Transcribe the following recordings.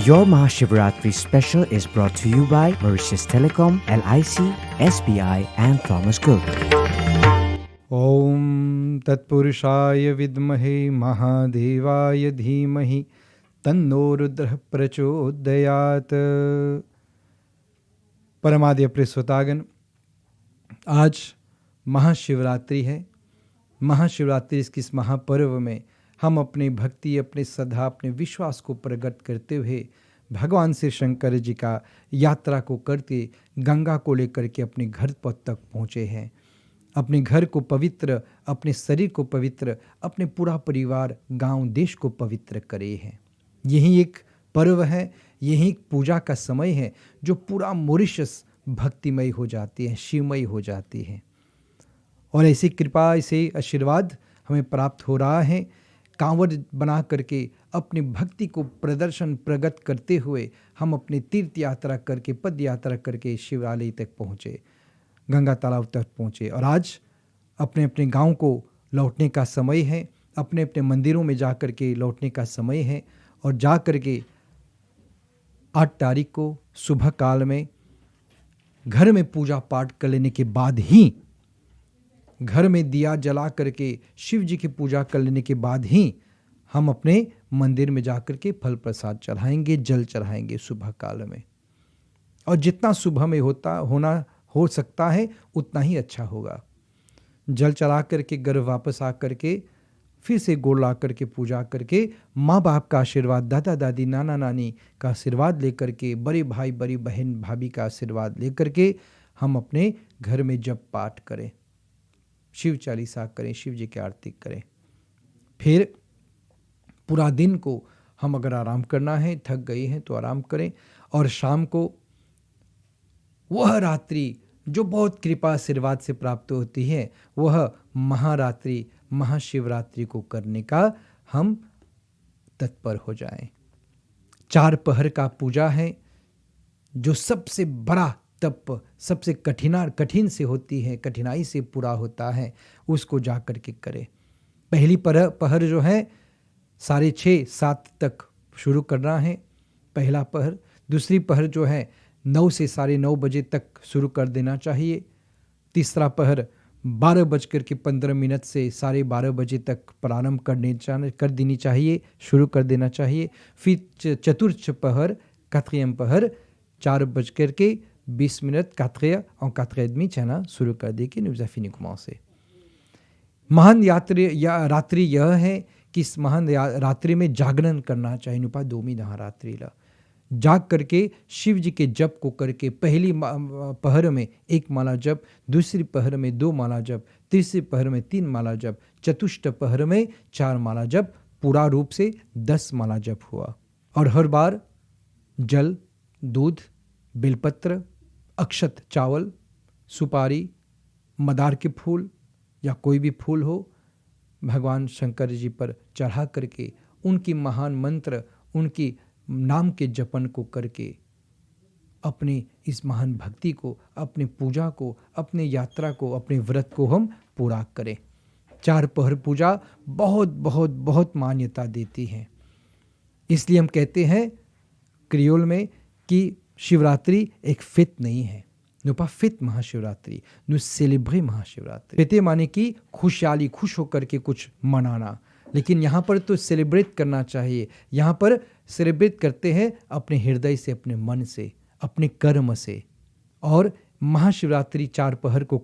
Your Mahashivratri special is brought to you by Mauritius Telecom, LIC, SBI and Thomas Cook. ओम तत्पुरुषाय विद्महे महादेवाय धीमहि तन्नो रुद्रः प्रचोदयात्। परमाद्य प्रिय श्रोतागण, आज महाशिवरात्रि है। महाशिवरात्रि इस महापर्व में हम अपनी भक्ति, अपने श्रद्धा, अपने विश्वास को प्रकट करते हुए भगवान श्री शंकर जी का यात्रा को करते गंगा को लेकर के अपने घर तक पहुँचे हैं। अपने घर को पवित्र, अपने शरीर को पवित्र, अपने पूरा परिवार, गांव, देश को पवित्र करे हैं। यही एक पर्व है, यही एक पूजा का समय है जो पूरा मॉरिशस भक्तिमय हो जाती है, शिवमय हो जाती है। और ऐसी कृपा, ऐसे आशीर्वाद हमें प्राप्त हो रहा है। कांवड़ बना करके अपनी भक्ति को प्रगट करते हुए हम अपनी तीर्थ यात्रा करके, पद यात्रा करके शिवालय तक पहुँचे, गंगा तालाब तक पहुँचे। और आज अपने अपने गांव को लौटने का समय है, अपने अपने मंदिरों में जा कर के लौटने का समय है। और जा कर के 8 तारीख को सुबह काल में घर में पूजा पाठ कर लेने के बाद ही, घर में दिया जला करके शिव जी की पूजा कर लेने के बाद ही हम अपने मंदिर में जा कर के फल प्रसाद चढ़ाएंगे, जल चढ़ाएंगे सुबह काल में। और जितना सुबह में हो सकता है उतना ही अच्छा होगा। जल चढ़ा करके घर वापस आ करके फिर से गोड़ ला करके पूजा करके माँ बाप का आशीर्वाद, दादा दादी, नाना नानी का आशीर्वाद लेकर के, बड़े भाई बड़ी बहन भाभी का आशीर्वाद लेकर के हम अपने घर में जप पाठ करें, शिव चालीसा करें, शिव जी की आरती करें। फिर पूरा दिन को हम अगर आराम करना है, थक गए हैं तो आराम करें। और शाम को वह रात्रि जो बहुत कृपा आशीर्वाद से प्राप्त होती है, वह महारात्रि, महाशिवरात्रि को करने का हम तत्पर हो जाएं। 4 पहर का पूजा है जो सबसे बड़ा तप, सबसे कठिन से होती है, कठिनाई से पूरा होता है, उसको जा कर के करें। पहली पहर जो है 6:30-7 तक शुरू करना है, पहला पहर। दूसरी पहर जो है 9 से 9:30 बजे तक शुरू कर देना चाहिए। तीसरा पहर 12:15 से 12:30 बजे तक प्रारंभ कर देनी चाहिए, शुरू कर देना चाहिए। फिर चतुर्थ पहर, quatrième पहर 4:20 4 और 4:30 चना शुरू कर दे कि nous a fini commencer। महान रात्रि यह है कि इस महान रात्रि में जागरण करना चाहिए। नुपा दोमी रात्रि ला जाग करके शिव जी के जप को करके पहली पहर में 1 माला जप, दूसरी पहर में 2 माला जप, तीसरी पहर में 3 माला जप, चतुष्ट पहर में 4 माला जप, पूरा रूप से 10 माला जप हुआ। और हर बार जल, दूध, बेलपत्र, अक्षत, चावल, सुपारी, मदार के फूल या कोई भी फूल हो, भगवान शंकर जी पर चढ़ा करके उनकी महान मंत्र, उनकी नाम के जपन को करके अपनी इस महान भक्ति को, अपनी पूजा को, अपनी यात्रा को, अपने व्रत को हम पूरा करें। 4 पहर पूजा बहुत बहुत बहुत मान्यता देती है। इसलिए हम कहते हैं क्रियोल में कि शिवरात्रि एक फेत नहीं है, नो pas fête महाशिवरात्रि, नो सेलिब्रे महाशिवरात्रि। फेते माने कि खुशहाली, खुश होकर के कुछ मनाना। लेकिन यहाँ पर तो सेलिब्रेट करना चाहिए। यहाँ पर सेलिब्रेट करते हैं अपने हृदय से, अपने मन से, अपने कर्म से। और महाशिवरात्रि 4 पहर को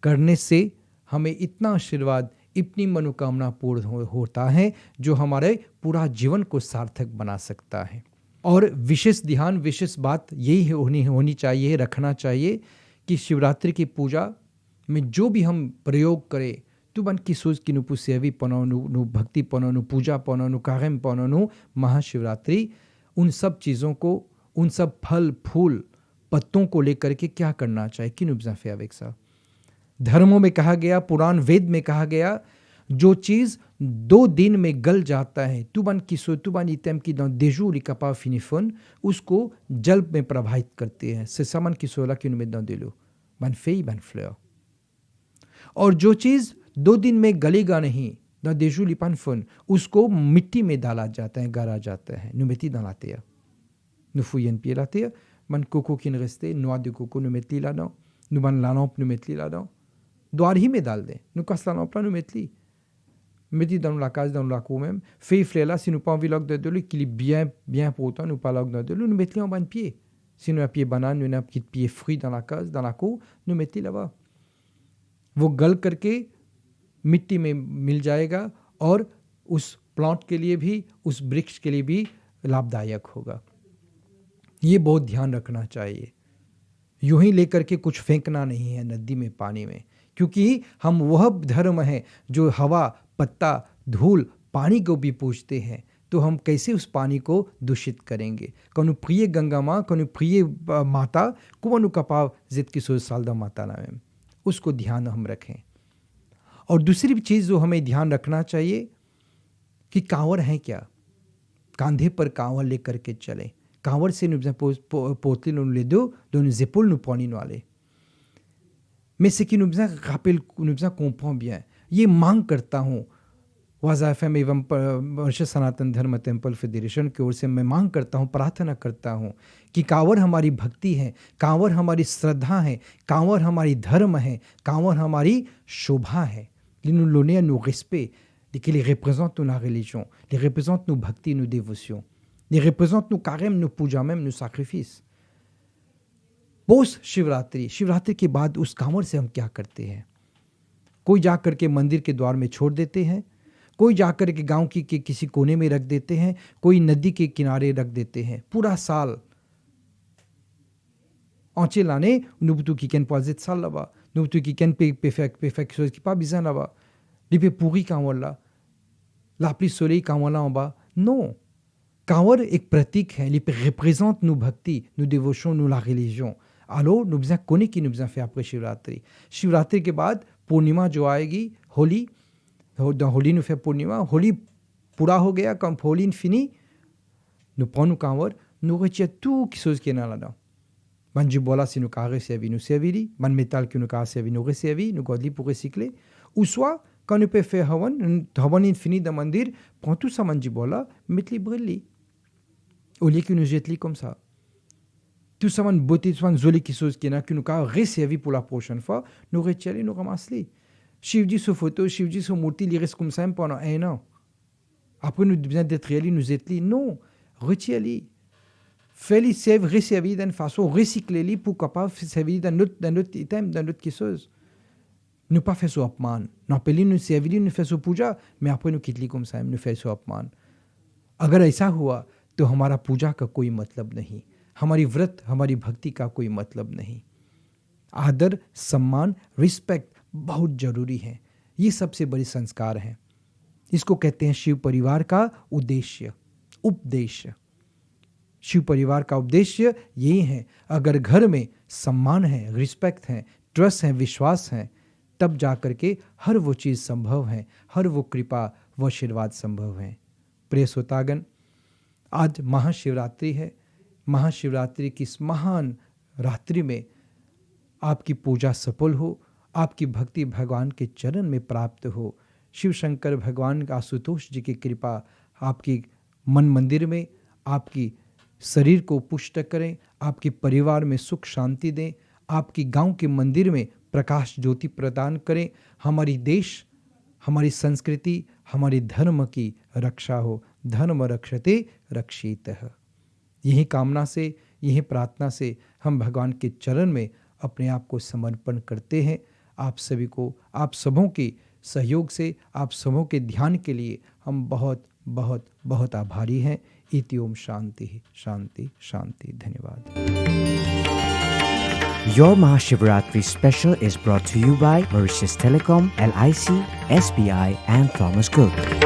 करने से हमें इतना आशीर्वाद, इतनी मनोकामना पूर्ण होता है जो हमारे पूरा जीवन को सार्थक बना सकता है। और विशेष ध्यान, विशेष बात यही होनी चाहिए, रखना चाहिए कि शिवरात्रि की पूजा में जो भी हम प्रयोग करें, तुबन की सोच की नुपु सेवी पनौनु, भक्ति पनौनु, पूजा पनौनु, कार्यम पनौनु, महाशिवरात्रि उन सब चीज़ों को, उन सब फल फूल पत्तों को लेकर के क्या करना चाहिए कि नुब्जाफे अवेक्सा। धर्मों में कहा गया, पुराण वेद में कहा गया, जो चीज़ 2 दिन में गल जाता है, तुबन की सो तुबन इतम की देजू लिकापा फिनिफन, उसको जल में प्रभावित करते हैं। से समन की सोला की उनमें दिलो बन फेई बन फ्लो। और जो चीज़ 2 दिन में गलेगा नहीं, दा देजू लिपान फन उसको मिट्टी में डाला जाता है, गाड़ा जाता है, नु मेती dans la terre. Nous fouillons pied la terre, man coco qui ne restait, noix de coco nous mettons là-dedans, nous ban la lampe nous mettons là-dedans. Doar ही में डाल दें, nous casse la lampe là nous mettons. Mettez dans la case, dans la cour même. Fait frère là, si nous pas envie de l'eau, qu'il est bien pourtant, nous pas de l'eau, nous mettons en bas de pied. Si nous avons un pied banane, nous avons un petit pied fruit dans la case, dans la cour, nous mettons là-bas. वो गल करके मिट्टी में मिल जाएगा और उस plant के लिए भी, उस वृक्ष के लिए भी लाभदायक होगा. ये बहुत ध्यान रखना चाहिए. यूं ही लेकर के कुछ फेंकना नहीं है नदी में, पानी में, क्योंकि हम वह धर्म हैं जो हवा, पत्ता, धूल, पानी को भी पूछते हैं. तो हम कैसे उस पानी को दूषित करेंगे? कनु प्रिय गंगा माँ, कनु प्रिय माता, कुवनु कपाव जित की 100 साल दा माता नाम, उसको ध्यान हम रखें. और दूसरी चीज़ जो हमें ध्यान रखना चाहिए कि कांवर है क्या, कांधे पर कांवर लेकर के चलें. कांवर से पोतली ले दो दोनों épaules nous prennent वाले. Mais ce qui nous rappelle, nous comprend bien, ये मांग करता हूँ वाज़ा FM एवं वर्ष सनातन धर्म टेम्पल फेडरेशन की ओर से मैं मांग करता हूँ, प्रार्थना करता हूँ कि कांवर हमारी भक्ति है, कांवर हमारी श्रद्धा है, कांवर हमारी धर्म है, कांवर हमारी शोभा है. Nous l'honneur, nous respect, qui les représentent la religion, les représentent nos bhakti, nos dévotions, les représentent nos carême, nos puja, même nos sacrifices. Post Shivratri, Shivratri के बाद उस कांवर से हम क्या करते हैं? कोई जाकर के मंदिर के द्वार में छोड़ देते हैं, कोई जाकर के गांव की के किसी कोने में रख देते हैं, कोई नदी के किनारे रख देते हैं. पूरा साल औचे लाने नुबतु की कैन पॉजिट साल लबा, नुबतु की कैन पे की pas besoin là-bas. Lipe pourri कांवला, l'appli soleil कांवला en bas. Non. Kanwar एक प्रतीक है, लिpe représente nos भक्ति, nos dévotions, nous la religion. Alors nous besoin connaître qui nous besoin faire après Shivratri. Shivratri के बाद पूर्णिमा जो आएगी, होली, होली nous fait पूर्णिमा, होली पूरा हो गया, comme Holi fini, nous prenons nos Kanwar, nous retirons tout chose qui est là-dedans. Man jibola si nous carré servi, nous servili, man métal qui nous carré servi, nous resservi, nous godli pour recycler. Ou soit, quand nous peut faire hawan infini dans mandir, prends tout ça man jibola, mets-les brûler. Au lieu que nous jette-les comme ça. Tout ça man beauté, tout ça man joli chose qui nous carré resservi pour la prochaine fois, nous retirons, nous ramassons-les. Shivji sur photo, Shivji sur murti, il reste comme ça pendant 1 an. Après, nous devons d'être réalisés, nous êtes-les. Non, retirez-les. Fais-les servir, resservir d'une façon, recycler-les pour capable servir dans notre item, dans notre chose. Nous pas faire ce apman. Non, peli nous servir, nous faire ce puja, mais après nous quitter comme ça, nous faire ce apman. अगर ऐसा हुआ तो हमारा पूजा का कोई मतलब नहीं, हमारी व्रत, हमारी भक्ति का कोई मतलब नहीं. आदर, सम्मान, रिस्पेक्ट बहुत जरूरी है. ये सबसे बड़ी संस्कार है. इसको कहते हैं शिव परिवार का उद्देश्य, उपदेश. शिव परिवार का उद्देश्य यही है. अगर घर में सम्मान है, रिस्पेक्ट है, ट्रस्ट है, विश्वास है, तब जाकर के हर वो चीज़ संभव है, हर वो कृपा व आशीर्वाद संभव है. प्रिय श्रोतागण, आज महाशिवरात्रि है. महाशिवरात्रि की इस महान रात्रि में आपकी पूजा सफल हो, आपकी भक्ति भगवान के चरण में प्राप्त हो. शिव शंकर भगवान का आशुतोष जी की कृपा आपकी मन मंदिर में, आपकी शरीर को पुष्ट करें, आपके परिवार में सुख शांति दें, आपकी गांव के मंदिर में प्रकाश ज्योति प्रदान करें. हमारी देश, हमारी संस्कृति, हमारी धर्म की रक्षा हो. धर्म रक्षते रक्षितः. यही कामना से, यही प्रार्थना से हम भगवान के चरण में अपने आप को समर्पण करते हैं. आप सभी को, आप सबों के सहयोग से, आप सबों के ध्यान के लिए हम बहुत बहुत बहुत आभारी हैं. इति ओम शांति शांति शांति. धन्यवाद. Your Mahashivratri special is brought to you by Mauritius Telecom, LIC, SBI and Thomas Cook.